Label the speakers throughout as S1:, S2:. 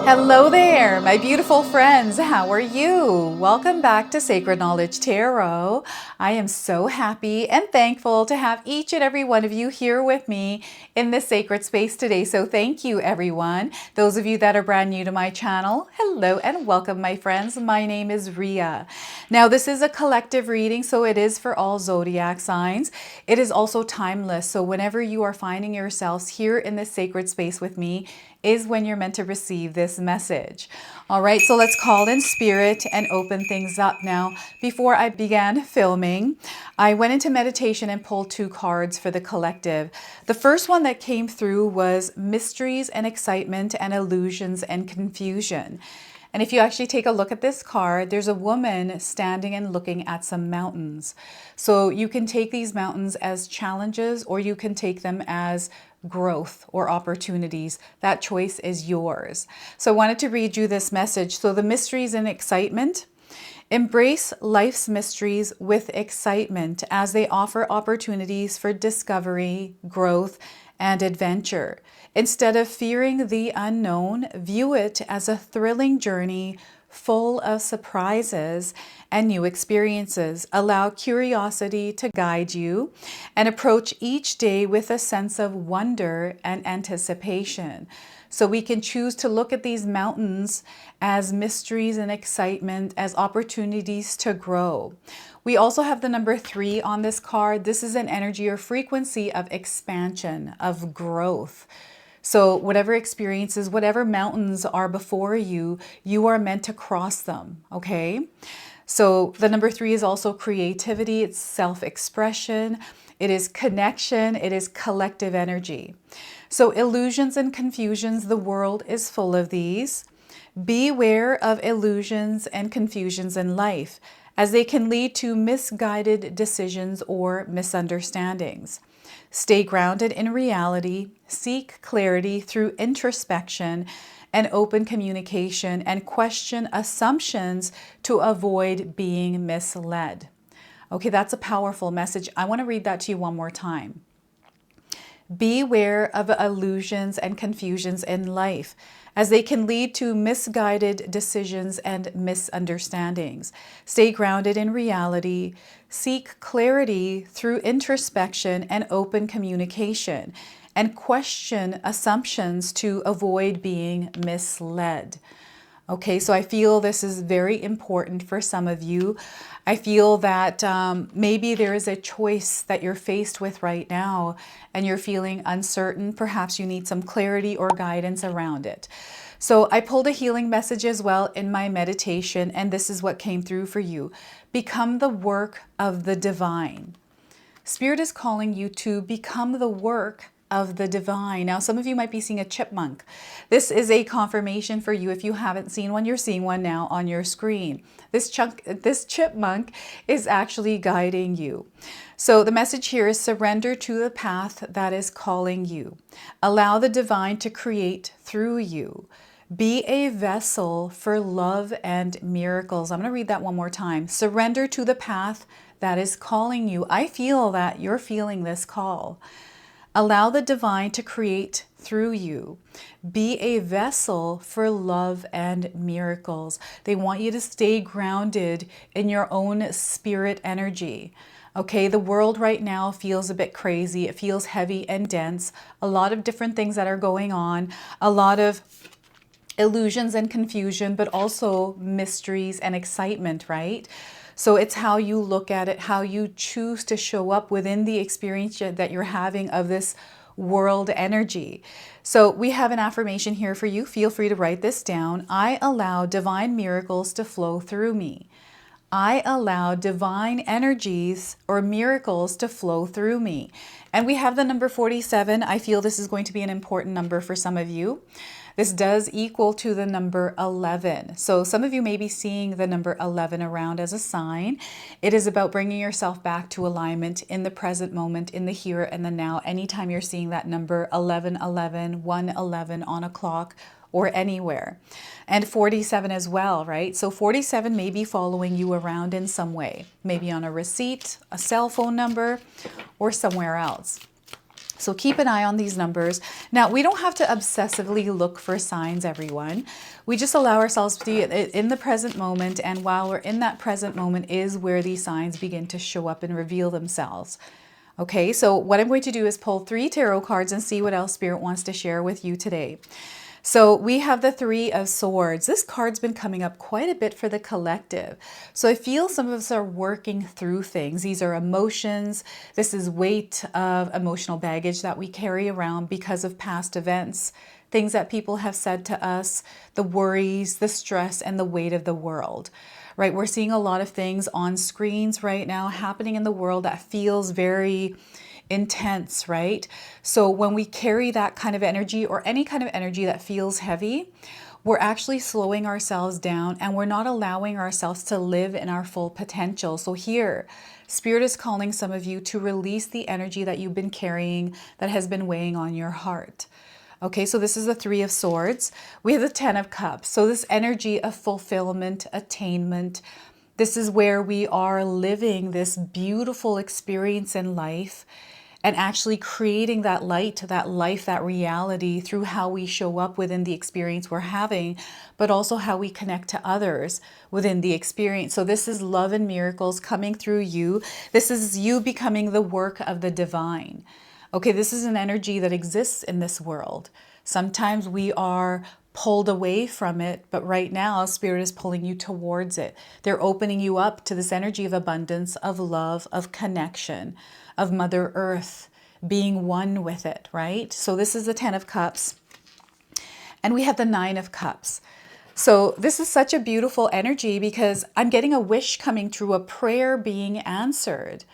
S1: Hello there, my beautiful friends. How are you? Welcome back to Sacred Knowledge Tarot. I am so happy and thankful to have each and every one of you here with me in this sacred space today. So thank you, everyone. Those of you that are brand new to my channel, hello and welcome, my friends. My name is Ria. Now, this is a collective reading, so it is for all zodiac signs. It is also timeless. So whenever you are finding yourselves here in this sacred space with me, is when you're meant to receive this message. All right, so let's call in spirit and open things up now. Before I began filming, I went into meditation and pulled two cards for the collective. The first one that came through was mysteries and excitement and illusions and confusion. And if you actually take a look at this card, there's a woman standing and looking at some mountains. So you can take these mountains as challenges, or you can take them as growth or opportunities. That choice is yours. So I wanted to read you this message. So the mysteries and excitement. Embrace life's mysteries with excitement as they offer opportunities for discovery, growth, and adventure. Instead of fearing the unknown, view it as a thrilling journey full of surprises and new experiences. Allow curiosity to guide you and approach each day with a sense of wonder and anticipation. So we can choose to look at these mountains as mysteries and excitement, as opportunities to grow. We also have the number 3 on this card. This is an energy or frequency of expansion, of growth. So whatever experiences, whatever mountains are before you, you are meant to cross them, okay? So the number 3 is also creativity, it's self-expression, it is connection, it is collective energy. So illusions and confusions, the world is full of these. Beware of illusions and confusions in life, as they can lead to misguided decisions or misunderstandings. Stay grounded in reality, seek clarity through introspection and open communication, and question assumptions to avoid being misled. Okay, that's a powerful message. I want to read that to you one more time. Beware of illusions and confusions in life, as they can lead to misguided decisions and misunderstandings. Stay grounded in reality, seek clarity through introspection and open communication, and question assumptions to avoid being misled. Okay, so I feel this is very important for some of you. I feel that maybe there is a choice that you're faced with right now and you're feeling uncertain. Perhaps you need some clarity or guidance around it. So I pulled a healing message as well in my meditation, and this is what came through for you. Become the work of the divine. Spirit is calling you to become the work of the divine. Now, some of you might be seeing a chipmunk. This is a confirmation for you. If you haven't seen one, you're seeing one now on your screen. This chipmunk is actually guiding you. So the message here is surrender to the path that is calling you. Allow the divine to create through you. Be a vessel for love and miracles. I'm going to read that one more time. Surrender to the path that is calling you. I feel that you're feeling this call. Allow the divine to create through you. Be a vessel for love and miracles. They want you to stay grounded in your own spirit energy. Okay, the world right now feels a bit crazy. It feels heavy and dense. A lot of different things that are going on. A lot of illusions and confusion, but also mysteries and excitement, right? So it's how you look at it, how you choose to show up within the experience that you're having of this world energy. So we have an affirmation here for you. Feel free to write this down. I allow divine miracles to flow through me. I allow divine energies or miracles to flow through me. And we have the number 47. I feel this is going to be an important number for some of you. This does equal to the number 11. So some of you may be seeing the number 11 around as a sign. It is about bringing yourself back to alignment in the present moment, in the here and the now. Anytime you're seeing that number 1111, 111 on a clock or anywhere. And 47 as well, right? So 47 may be following you around in some way, maybe on a receipt, a cell phone number, or somewhere else. So keep an eye on these numbers. Now, we don't have to obsessively look for signs, everyone. We just allow ourselves to be in the present moment. And while we're in that present moment is where these signs begin to show up and reveal themselves. Okay, so what I'm going to do is pull 3 tarot cards and see what else Spirit wants to share with you today. So we have the 3 of Swords. This card's been coming up quite a bit for the collective. So I feel some of us are working through things. These are emotions. This is weight of emotional baggage that we carry around because of past events, things that people have said to us, the worries, the stress, and the weight of the world. Right? We're seeing a lot of things on screens right now happening in the world that feels very intense, right? So when we carry that kind of energy or any kind of energy that feels heavy, we're actually slowing ourselves down and we're not allowing ourselves to live in our full potential. So here, Spirit is calling some of you to release the energy that you've been carrying that has been weighing on your heart. Okay, so this is the 3 of Swords. We have the 10 of Cups. So this energy of fulfillment, attainment, this is where we are living this beautiful experience in life and actually creating that light, that life, that reality through how we show up within the experience we're having, but also how we connect to others within the experience. So this is love and miracles coming through you. This is you becoming the work of the divine. Okay, this is an energy that exists in this world. Sometimes we are pulled away from it, but right now Spirit is pulling you towards it. They're opening you up to this energy of abundance, of love, of connection, of Mother Earth, being one with it, right? So this is the 10 of Cups. And we have the 9 of Cups. So this is such a beautiful energy because I'm getting a wish coming through, a prayer being answered.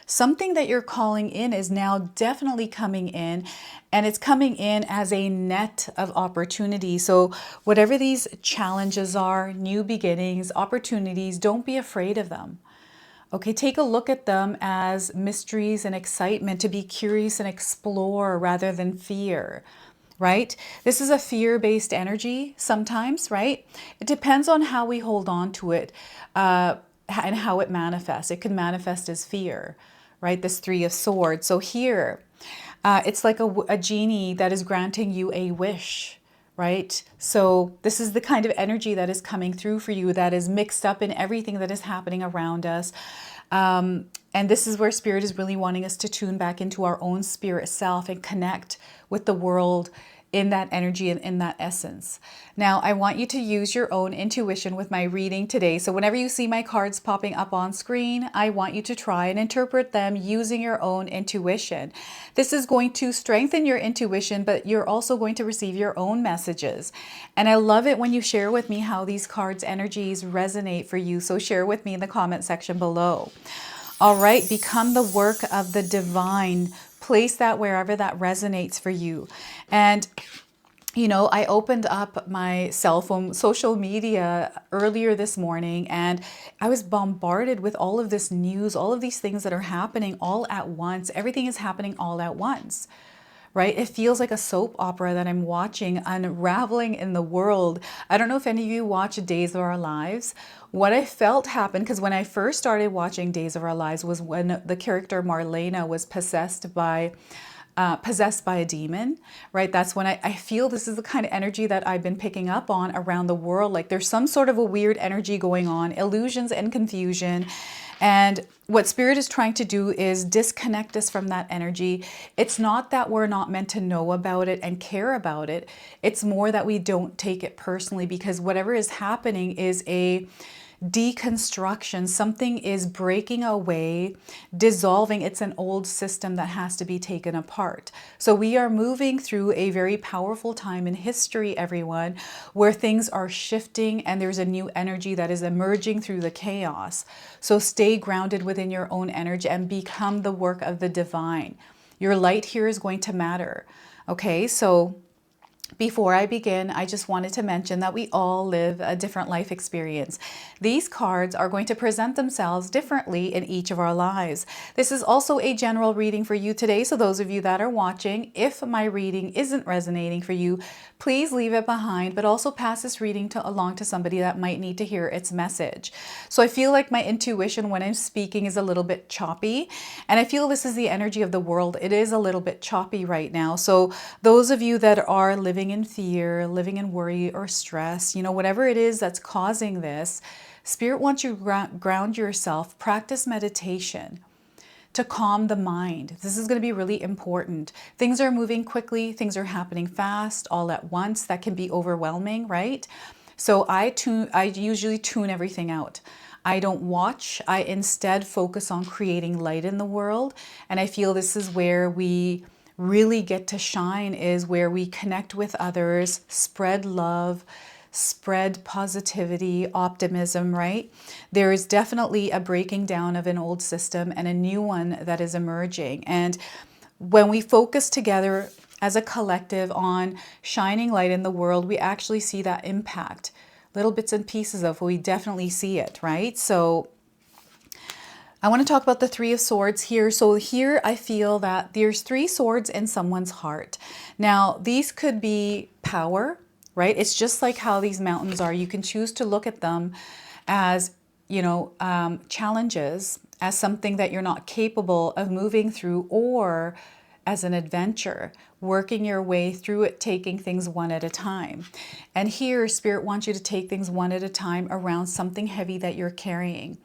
S1: Something that you're calling in is now definitely coming in, and it's coming in as a net of opportunity. So whatever these challenges are, new beginnings, opportunities, don't be afraid of them. Okay, take a look at them as mysteries and excitement, to be curious and explore rather than fear, right? This is a fear-based energy sometimes, right? It depends on how we hold on to it and how it manifests. It can manifest as fear, right? This 3 of Swords. So here, it's like a genie that is granting you a wish, right? So this is the kind of energy that is coming through for you that is mixed up in everything that is happening around us. And this is where Spirit is really wanting us to tune back into our own spirit self and connect with the world in that energy and in that essence. Now, I want you to use your own intuition with my reading today. So whenever you see my cards popping up on screen, I want you to try and interpret them using your own intuition. This is going to strengthen your intuition, but you're also going to receive your own messages. And I love it when you share with me how these cards' energies resonate for you. So share with me in the comment section below. All right, become the work of the divine. Place that wherever that resonates for you. And, you know, I opened up my cell phone, social media earlier this morning, and I was bombarded with all of this news, all of these things that are happening all at once. Everything is happening all at once. Right? It feels like a soap opera that I'm watching unraveling in the world. I don't know if any of you watch Days of Our Lives. What I felt happened, because when I first started watching Days of Our Lives was when the character Marlena was possessed by a demon, right? That's when I feel this is the kind of energy that I've been picking up on around the world. Like there's some sort of a weird energy going on, illusions and confusion. And what Spirit is trying to do is disconnect us from that energy. It's not that we're not meant to know about it and care about it. It's more that we don't take it personally, because whatever is happening is a deconstruction. Something is breaking away, dissolving. It's an old system that has to be taken apart. So we are moving through a very powerful time in history, everyone, where things are shifting and there's a new energy that is emerging through the chaos. So stay grounded within your own energy and become the work of the divine. Your light here is going to matter. Okay, so Before I begin, I just wanted to mention that we all live a different life experience. These cards are going to present themselves differently in each of our lives. This is also a general reading for you today, so those of you that are watching, if my reading isn't resonating for you, please leave it behind, but also pass this reading along to somebody that might need to hear its message. So I feel like my intuition when I'm speaking is a little bit choppy, and I feel this is the energy of the world. It is a little bit choppy right now. So those of you that are living in fear, living in worry or stress, whatever it is that's causing this, Spirit wants you to ground yourself, practice meditation to calm the mind. This is going to be really important. Things are moving quickly, things are happening fast, all at once. That can be overwhelming, right? So I usually tune everything out. I don't watch. I instead focus on creating light in the world. And I feel this is where we really get to shine, is where we connect with others, spread love, spread positivity, optimism, right? There is definitely a breaking down of an old system and a new one that is emerging. And when we focus together as a collective on shining light in the world, we actually see that impact. Little bits and pieces of, we definitely see it, right? So I want to talk about the Three of Swords here. So here I feel that there's three swords in someone's heart. Now, these could be power, right? It's just like how these mountains are. You can choose to look at them as, challenges, as something that you're not capable of moving through, or as an adventure, working your way through it, taking things one at a time. And here, Spirit wants you to take things one at a time around something heavy that you're carrying.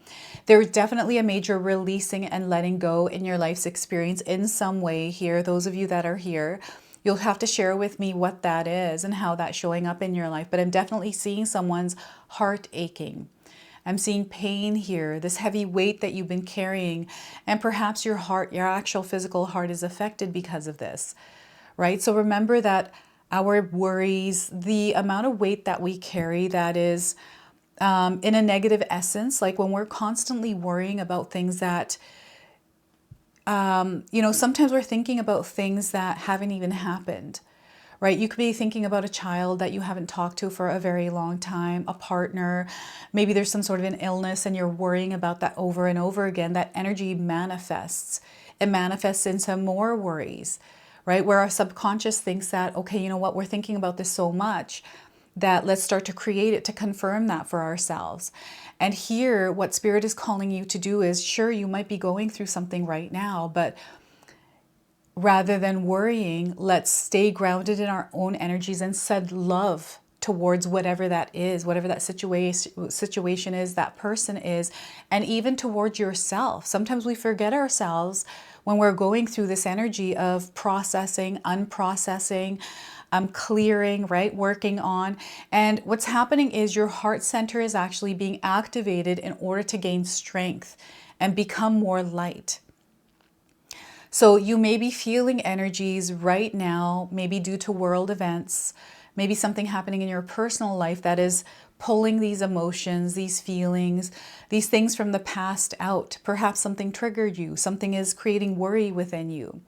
S1: There's definitely a major releasing and letting go in your life's experience in some way here. Those of you that are here, you'll have to share with me what that is and how that's showing up in your life. But I'm definitely seeing someone's heart aching. I'm seeing pain here, this heavy weight that you've been carrying, and perhaps your heart, your actual physical heart, is affected because of this, right? So remember that our worries, the amount of weight that we carry that is in a negative essence, like when we're constantly worrying about things that, sometimes we're thinking about things that haven't even happened. Right? You could be thinking about a child that you haven't talked to for a very long time, a partner. Maybe there's some sort of an illness and you're worrying about that over and over again. That energy manifests. It manifests into more worries, right? Where our subconscious thinks that, okay, you know what, we're thinking about this so much that let's start to create it to confirm that for ourselves. And here, what Spirit is calling you to do is, sure, you might be going through something right now, but rather than worrying, let's stay grounded in our own energies and send love towards whatever that is, whatever that situation is, that person is, and even towards yourself. Sometimes we forget ourselves when we're going through this energy of processing, unprocessing, clearing, right? Working on. And what's happening is your heart center is actually being activated in order to gain strength and become more light. So you may be feeling energies right now, maybe due to world events, maybe something happening in your personal life that is pulling these emotions, these feelings, these things from the past out. Perhaps something triggered you, something is creating worry within you.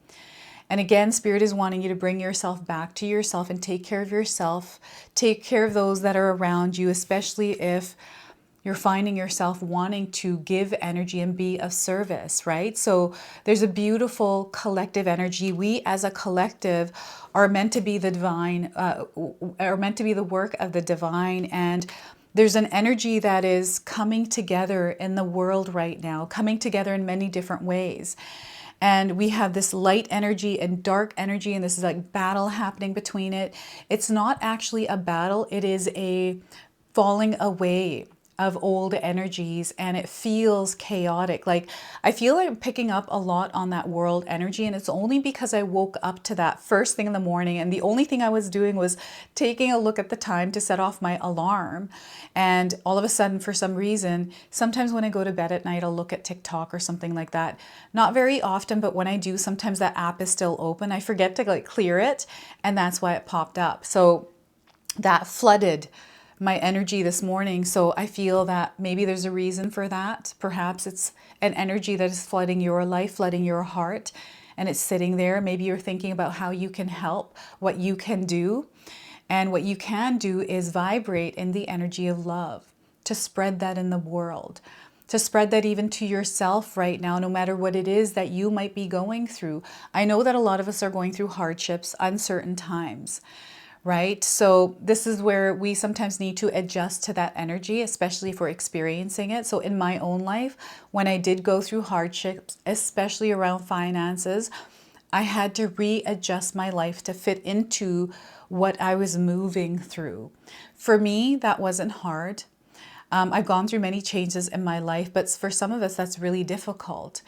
S1: And again, Spirit is wanting you to bring yourself back to yourself and take care of yourself, take care of those that are around you, especially if you're finding yourself wanting to give energy and be of service, right? So there's a beautiful collective energy. We as a collective are meant to be the divine, are meant to be the work of the divine. And there's an energy that is coming together in the world right now, coming together in many different ways. And we have this light energy and dark energy, and this is like battle happening between it. It's not actually a battle. It is a falling away of old energies, and it feels chaotic. Like I feel like I'm picking up a lot on that world energy, and it's only because I woke up to that first thing in the morning, and the only thing I was doing was taking a look at the time to set off my alarm. And all of a sudden, for some reason, sometimes when I go to bed at night, I'll look at TikTok or something like that. Not very often, but when I do, sometimes that app is still open. I forget to like clear it, and that's why it popped up. So that flooded my energy this morning. So I feel that maybe there's a reason for that. Perhaps it's an energy that is flooding your life, flooding your heart. and it's sitting there. Maybe you're thinking about how you can help, what you can do. And what you can do is vibrate in the energy of love, to spread that in the world, to spread that even to yourself right now, no matter what it is that you might be going through. I know that a lot of us are going through hardships, uncertain times, right? So this is where we sometimes need to adjust to that energy, especially if we're experiencing it. So in my own life, when I did go through hardships, especially around finances, I had to readjust my life to fit into what I was moving through. For me, that wasn't hard. I've gone through many changes in my life, but for some of us, that's really difficult.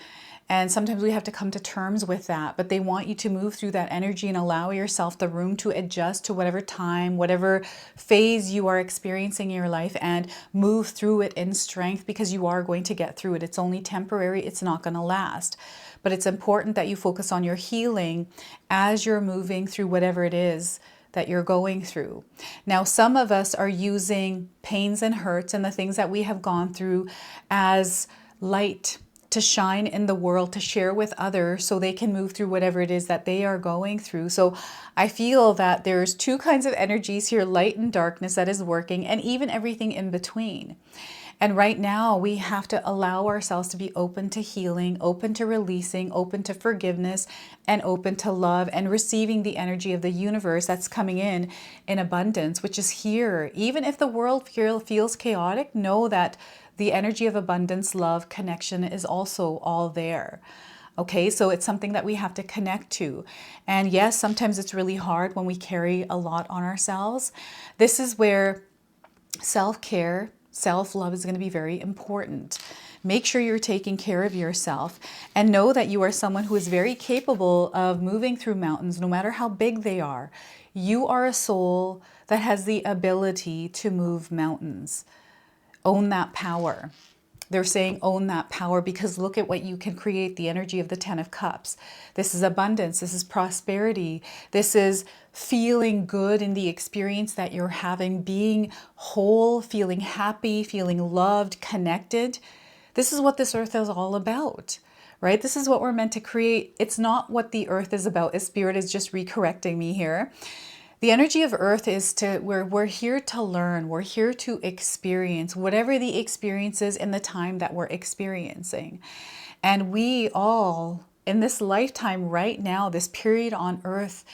S1: And sometimes we have to come to terms with that, but they want you to move through that energy and allow yourself the room to adjust to whatever time, whatever phase you are experiencing in your life, and move through it in strength, because you are going to get through it. It's only temporary. It's not going to last. But it's important that you focus on your healing as you're moving through whatever it is that you're going through. Now, some of us are using pains and hurts and the things that we have gone through as light to shine in the world, to share with others so they can move through whatever it is that they are going through. So I feel that there's two kinds of energies here, light and darkness, that is working, and even everything in between. And right now we have to allow ourselves to be open to healing, open to releasing, open to forgiveness, and open to love, and receiving the energy of the universe that's coming in abundance, which is here. Even if the world feels chaotic, know that the energy of abundance, love, connection is also all there. Okay, so it's something that we have to connect to. And yes, sometimes it's really hard when we carry a lot on ourselves. This is where self-care, self-love is going to be very important. Make sure you're taking care of yourself, and know that you are someone who is very capable of moving through mountains, no matter how big they are. You are a soul that has the ability to move mountains. Own that power. They're saying own that power, because look at what you can create, the energy of the 10 of Cups. This is abundance. This is prosperity. This is feeling good in the experience that you're having, being whole, feeling happy, feeling loved, connected. This is what this earth is all about, right? This is what we're meant to create. It's not what the earth is about. As Spirit is just recorrecting me here. The energy of earth is we're here to learn. We're here to experience whatever the experience is in the time that we're experiencing. And we all, in this lifetime right now, this period on earth,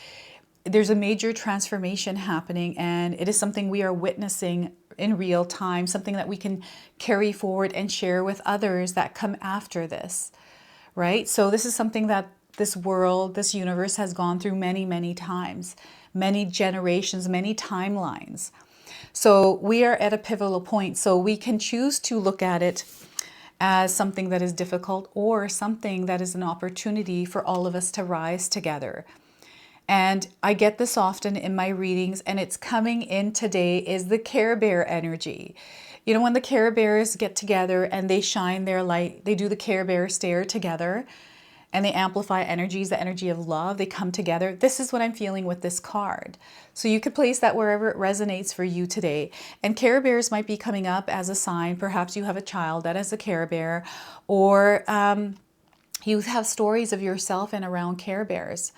S1: there's a major transformation happening, and it is something we are witnessing in real time, something that we can carry forward and share with others that come after this, right? So this is something that this world, this universe has gone through many, many times, many generations, many timelines. So we are at a pivotal point. So we can choose to look at it as something that is difficult, or something that is an opportunity for all of us to rise together. And I get this often in my readings, and it's coming in today, is the Care Bear energy. You know, when the Care Bears get together and they shine their light, they do the Care Bear stare together, and they amplify energies, the energy of love, they come together. This is what I'm feeling with this card. So you could place that wherever it resonates for you today. And Care Bears might be coming up as a sign. Perhaps you have a child that is a Care Bear, or you have stories of yourself and around Care Bears.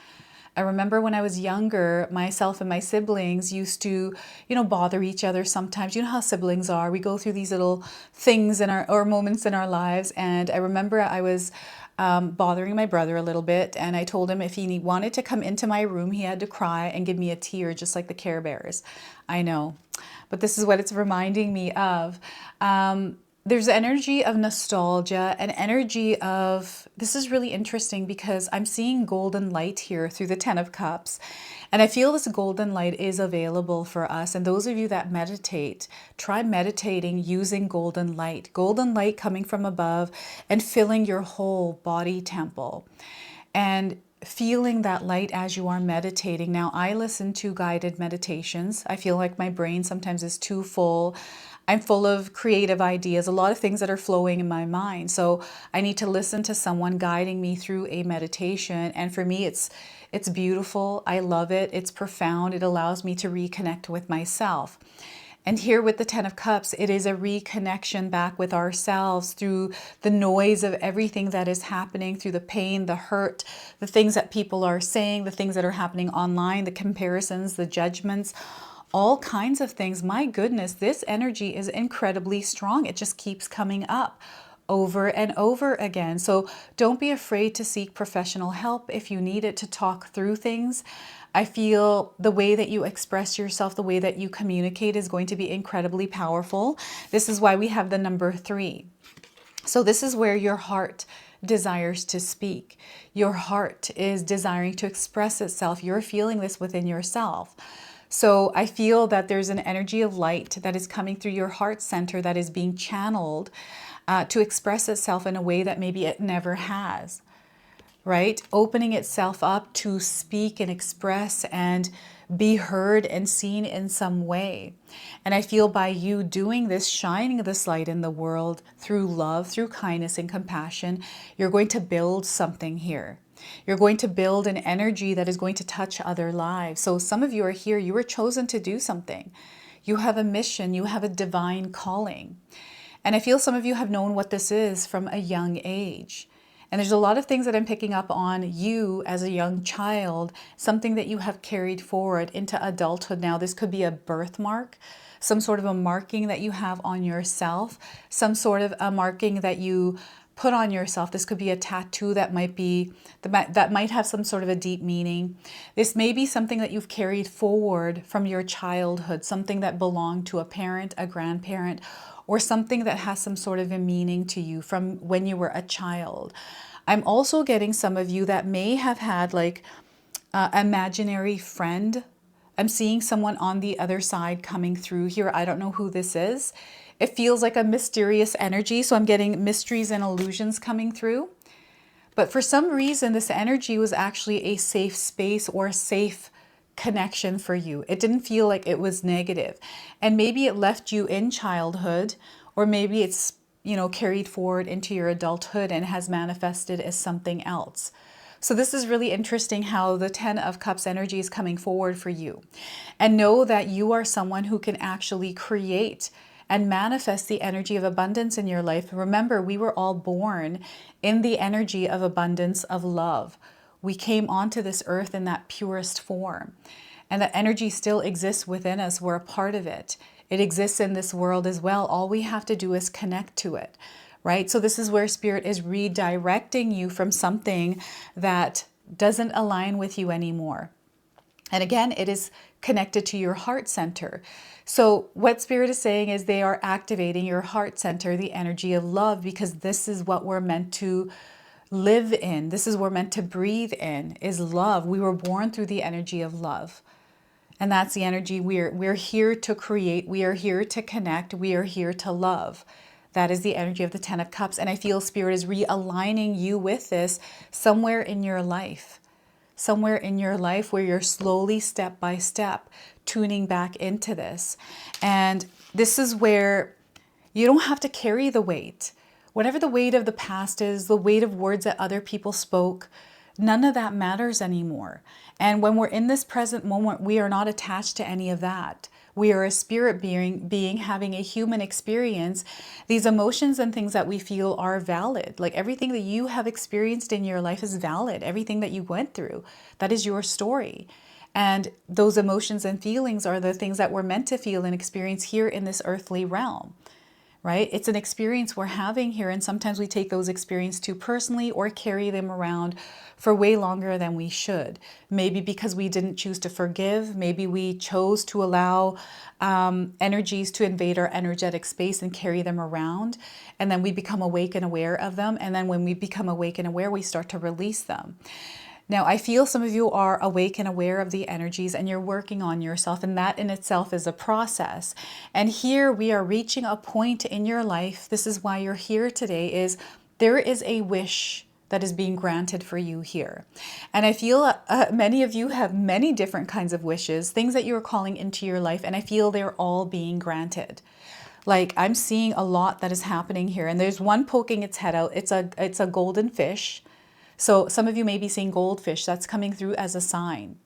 S1: I remember when I was younger, myself and my siblings used to, bother each other sometimes. You know how siblings are. We go through these little things in or moments in our lives. And I remember I was bothering my brother a little bit, and I told him if he wanted to come into my room, he had to cry and give me a tear, just like the Care Bears. I know, but this is what it's reminding me of. There's energy of nostalgia, an energy of, this is really interesting because I'm seeing golden light here through the 10 of Cups. And I feel this golden light is available for us. And those of you that meditate, try meditating using golden light coming from above and filling your whole body temple. And feeling that light as you are meditating. Now, I listen to guided meditations. I feel like my brain sometimes is too full. I'm full of creative ideas, a lot of things that are flowing in my mind. So I need to listen to someone guiding me through a meditation. And for me, it's beautiful. I love it. It's profound. It allows me to reconnect with myself. And here with the Ten of Cups, it is a reconnection back with ourselves through the noise of everything that is happening, through the pain, the hurt, the things that people are saying, the things that are happening online, the comparisons, the judgments, all kinds of things. My goodness, this energy is incredibly strong. It just keeps coming up over and over again. So don't be afraid to seek professional help if you need it, to talk through things. I feel the way that you express yourself, the way that you communicate is going to be incredibly powerful. This is why we have the number 3. So this is where your heart desires to speak. Your heart is desiring to express itself. You're feeling this within yourself. So I feel that there's an energy of light that is coming through your heart center that is being channeled to express itself in a way that maybe it never has. Right? Opening itself up to speak and express and be heard and seen in some way. And I feel by you doing this, shining this light in the world through love, through kindness and compassion, you're going to build something here. You're going to build an energy that is going to touch other lives. So some of you are here, you were chosen to do something. You have a mission, you have a divine calling. And I feel some of you have known what this is from a young age. And there's a lot of things that I'm picking up on you as a young child, something that you have carried forward into adulthood now. This could be a birthmark, some sort of a marking that you have on yourself, some sort of a marking that you put on yourself. This could be a tattoo that might have some sort of a deep meaning. This may be something that you've carried forward from your childhood, something that belonged to a parent, a grandparent, or something that has some sort of a meaning to you from when you were a child. I'm also getting some of you that may have had like an imaginary friend. I'm seeing someone on the other side coming through here. I don't know who this is. It feels like a mysterious energy. So I'm getting mysteries and illusions coming through. But for some reason, this energy was actually a safe space or a safe connection for you. It didn't feel like it was negative. And maybe it left you in childhood, or maybe it's, carried forward into your adulthood and has manifested as something else. So this is really interesting how the 10 of Cups energy is coming forward for you. And know that you are someone who can actually create and manifest the energy of abundance in your life. Remember, we were all born in the energy of abundance, of love. We came onto this earth in that purest form. And that energy still exists within us. We're a part of it. It exists in this world as well. All we have to do is connect to it, right? So this is where Spirit is redirecting you from something that doesn't align with you anymore. And again, it is connected to your heart center. So what Spirit is saying is they are activating your heart center, the energy of love, because this is what we're meant to live in. This is what we're meant to breathe in, is love. We were born through the energy of love. And that's the energy we're here to create. We are here to connect. We are here to love. That is the energy of the 10 of Cups. And I feel Spirit is realigning you with this somewhere in your life. Somewhere in your life where you're slowly, step by step, tuning back into this. And this is where you don't have to carry the weight. Whatever the weight of the past is, the weight of words that other people spoke, none of that matters anymore. And when we're in this present moment, we are not attached to any of that. We are a spirit being having a human experience. These emotions and things that we feel are valid. Like everything that you have experienced in your life is valid. Everything that you went through, that is your story. And those emotions and feelings are the things that we're meant to feel and experience here in this earthly realm. Right? It's an experience we're having here, and sometimes we take those experiences too personally or carry them around for way longer than we should. Maybe because we didn't choose to forgive. Maybe we chose to allow energies to invade our energetic space and carry them around. And then we become awake and aware of them. And then when we become awake and aware, we start to release them. Now, I feel some of you are awake and aware of the energies and you're working on yourself, and that in itself is a process. And here we are reaching a point in your life. This is why you're here today, is there is a wish that is being granted for you here. And I feel many of you have many different kinds of wishes, things that you're calling into your life, and I feel they're all being granted. Like I'm seeing a lot that is happening here, and there's one poking its head out. It's a golden fish. So some of you may be seeing goldfish. That's coming through as a sign.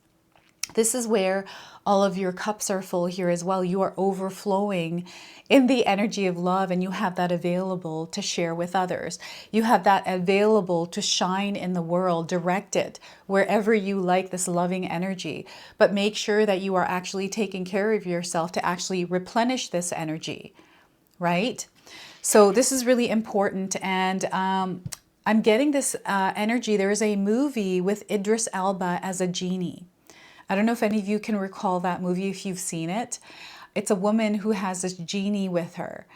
S1: This is where all of your cups are full here as well. You are overflowing in the energy of love, and you have that available to share with others. You have that available to shine in the world, direct it wherever you like, this loving energy. But make sure that you are actually taking care of yourself to actually replenish this energy, right? So this is really important. And I'm getting this energy. There is a movie with Idris Elba as a genie. I don't know if any of you can recall that movie, if you've seen it. It's a woman who has this genie with her,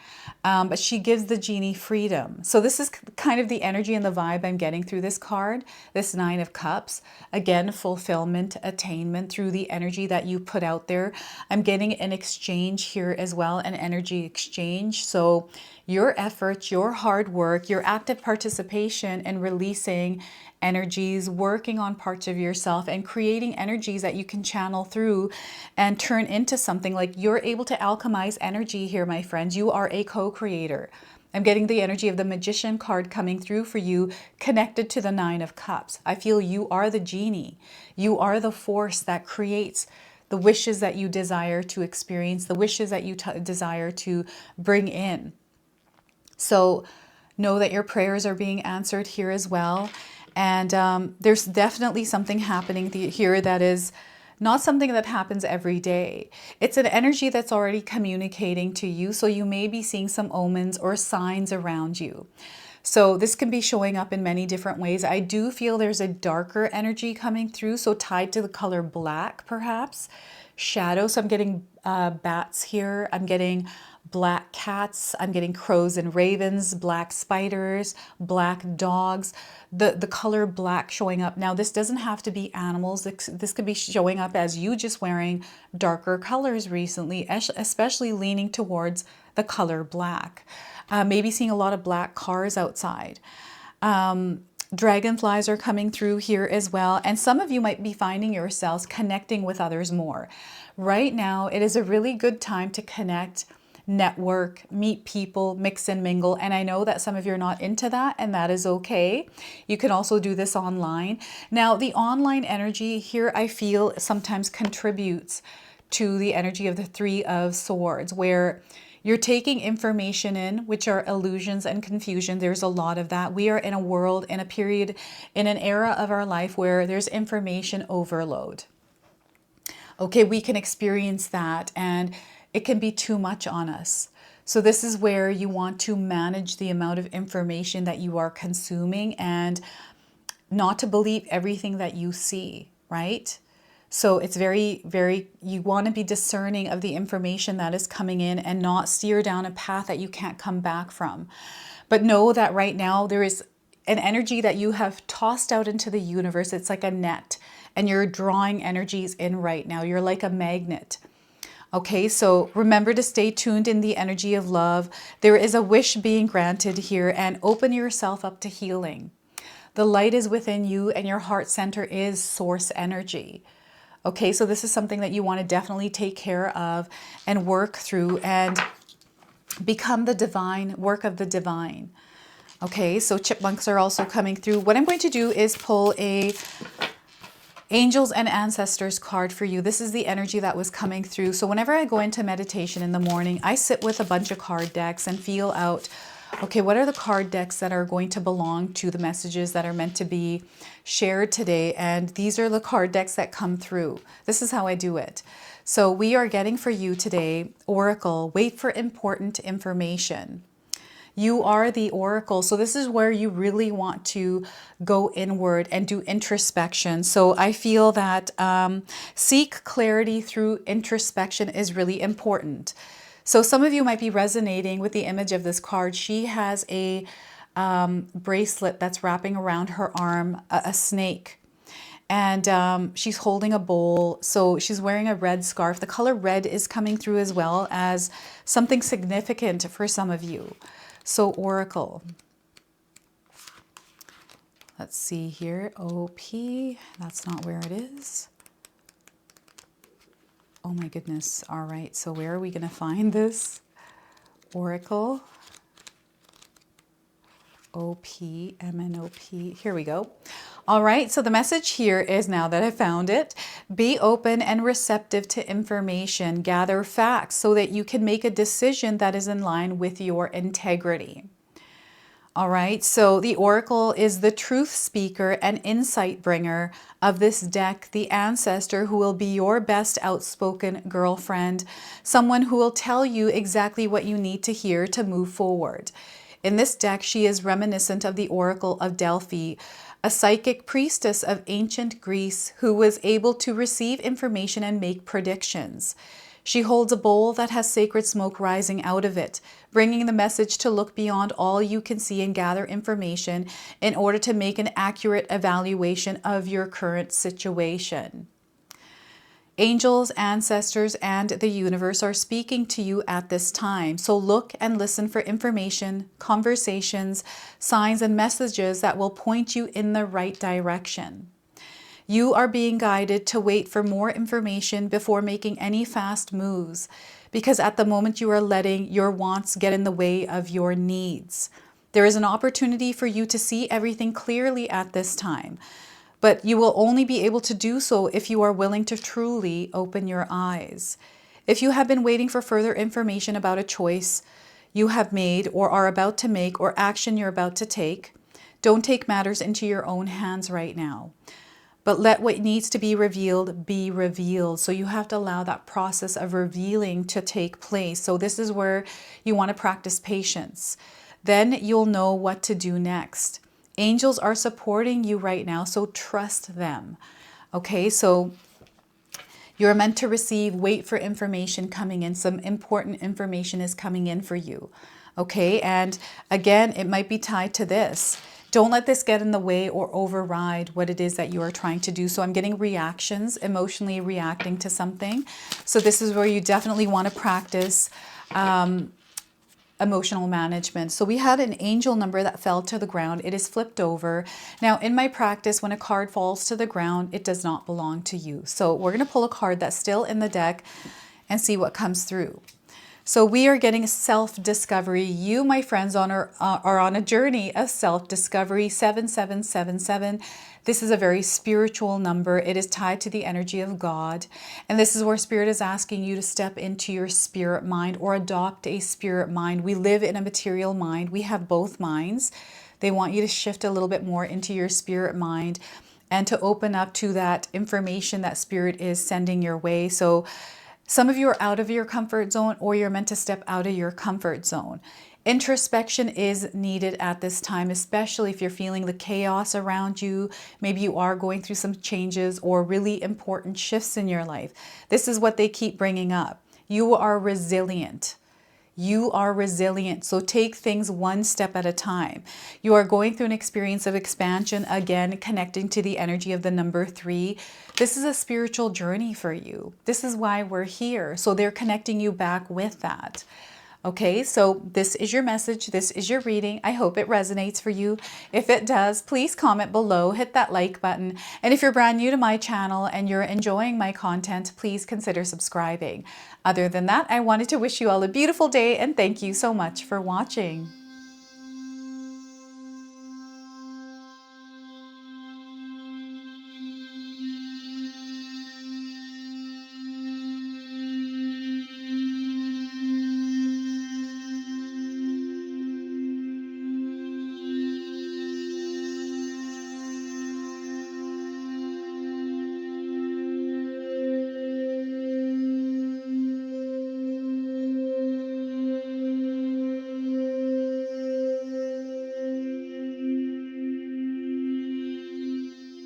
S1: but she gives the genie freedom. So this is kind of the energy and the vibe I'm getting through this card, this Nine of Cups. Again, fulfillment, attainment through the energy that you put out there. I'm getting an exchange here as well, an energy exchange. So your effort, your hard work, your active participation in releasing energies, working on parts of yourself and creating energies that you can channel through and turn into something. Like, you're able to alchemize energy here, my friends. You are a co-creator. I'm getting the energy of the Magician card coming through for you, connected to the Nine of Cups. I feel you are the genie. You are the force that creates the wishes that you desire to experience, the wishes that you desire to bring in. So know that your prayers are being answered here as well. And there's definitely something happening here that is not something that happens every day. It's an energy that's already communicating to you. So you may be seeing some omens or signs around you. So this can be showing up in many different ways. I do feel there's a darker energy coming through. So tied to the color black, perhaps. Shadow. So I'm getting bats here. I'm getting black cats. I'm getting crows and ravens, black spiders, black dogs. The color black showing up. Now, this doesn't have to be animals. This could be showing up as you just wearing darker colors recently, especially leaning towards the color black. Maybe seeing a lot of black cars outside. Dragonflies are coming through here as well. And some of you might be finding yourselves connecting with others more. Right now, it is a really good time to connect, network, meet people, mix and mingle. And I know that some of you are not into that, and that is okay. You can also do this online. Now, the online energy here, I feel sometimes contributes to the energy of the Three of Swords, where you're taking information in, which are illusions and confusion. There's a lot of that. We are in a world, in a period, in an era of our life where there's information overload. Okay, we can experience that, and it can be too much on us. So this is where you want to manage the amount of information that you are consuming and not to believe everything that you see, right? So it's very, you want to be discerning of the information that is coming in and not steer down a path that you can't come back from. But know that right now there is an energy that you have tossed out into the universe. It's like a net, and you're drawing energies in right now. You're like a magnet. Okay, so remember to stay tuned in the energy of love. There is a wish being granted here, and open yourself up to healing. The light is within you, and your heart center is source energy. Okay, so this is something that you want to definitely take care of and work through and become the divine, work of the divine. Okay, so chipmunks are also coming through. What I'm going to do is pull a Angels and Ancestors card for you. This is the energy that was coming through. So whenever I go into meditation in the morning, I sit with a bunch of card decks and feel out, okay, what are the card decks that are going to belong to the messages that are meant to be shared today? And these are the card decks that come through. This is how I do it. So we are getting for you today, Oracle, wait for important information. You are the Oracle. So this is where you really want to go inward and do introspection. So I feel that seek clarity through introspection is really important. So some of you might be resonating with the image of this card. She has a bracelet that's wrapping around her arm, a snake. And she's holding a bowl. So she's wearing a red scarf. The color red is coming through as well as something significant for some of you. So Oracle. Let's see here. OP. That's not where it is. Oh my goodness. All right. So where are we going to find this? Oracle. OP, MNOP. Here we go. All right, so the message here is, now that I found it, be open and receptive to information. Gather facts so that you can make a decision that is in line with your integrity. All right, so the Oracle is the truth speaker and insight bringer of this deck, the ancestor who will be your best outspoken girlfriend, someone who will tell you exactly what you need to hear to move forward. In this deck, she is reminiscent of the Oracle of Delphi, a psychic priestess of ancient Greece who was able to receive information and make predictions. She holds a bowl that has sacred smoke rising out of it, bringing the message to look beyond all you can see and gather information in order to make an accurate evaluation of your current situation. Angels, ancestors, and the universe are speaking to you at this time. So look and listen for information, conversations, signs, and messages that will point you in the right direction. You are being guided to wait for more information before making any fast moves, because at the moment you are letting your wants get in the way of your needs. There is an opportunity for you to see everything clearly at this time, but you will only be able to do so if you are willing to truly open your eyes. If you have been waiting for further information about a choice you have made or are about to make or action you're about to take, don't take matters into your own hands right now. But let what needs to be revealed be revealed. So you have to allow that process of revealing to take place. So this is where you want to practice patience. Then you'll know what to do next. Angels are supporting you right now, so trust them. Okay, so you're meant to receive, wait for information coming in. Some important information is coming in for you. Okay, and again, it might be tied to this. Don't let this get in the way or override what it is that you are trying to do. So I'm getting reactions, emotionally reacting to something. So this is where you definitely want to practice emotional management. So we had an angel number that fell to the ground. It is flipped over. Now in my practice, when a card falls to the ground, it does not belong to you. So we're going to pull a card that's still in the deck and see what comes through. So we are getting self-discovery. You, my friends, are on a journey of self-discovery. 7777. This is a very spiritual number. It is tied to the energy of God. And this is where Spirit is asking you to step into your spirit mind or adopt a spirit mind. We live in a material mind. We have both minds. They want you to shift a little bit more into your spirit mind and to open up to that information that Spirit is sending your way. So some of you are out of your comfort zone, or you're meant to step out of your comfort zone. Introspection is needed at this time, especially if you're feeling the chaos around you. Maybe you are going through some changes or really important shifts in your life. This is what they keep bringing up. You are resilient. You are resilient. So take things one step at a time. You are going through an experience of expansion, again, connecting to the energy of the number 3. This is a spiritual journey for you. This is why we're here. So they're connecting you back with that. Okay, so this is your message. This is your reading. I hope it resonates for you. If it does, please comment below, hit that like button. And if you're brand new to my channel and you're enjoying my content, please consider subscribing. Other than that, I wanted to wish you all a beautiful day and thank you so much for watching.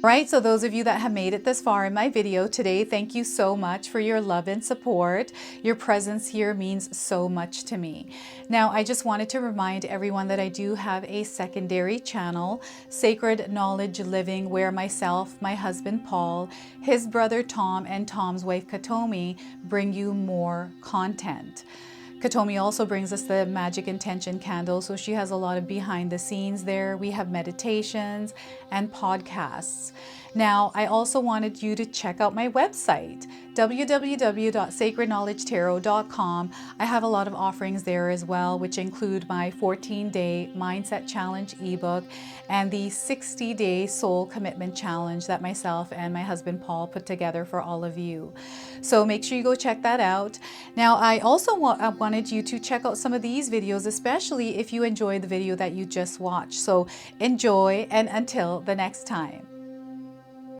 S1: Right, so those of you that have made it this far in my video today, thank you so much for your love and support. Your presence here means so much to me. Now, I just wanted to remind everyone that I do have a secondary channel, Sacred Knowledge Living, where myself, my husband Paul, his brother Tom, and Tom's wife Katomi bring you more content. Katomi also brings us the Magic Intention candle, so she has a lot of behind the scenes there. We have meditations and podcasts. Now, I also wanted you to check out my website, www.sacredknowledgetarot.com. I have a lot of offerings there as well, which include my 14-day Mindset Challenge ebook and the 60-day Soul Commitment Challenge that myself and my husband Paul put together for all of you. So make sure you go check that out. Now, I also wanted you to check out some of these videos, especially if you enjoyed the video that you just watched. So enjoy, and until the next time.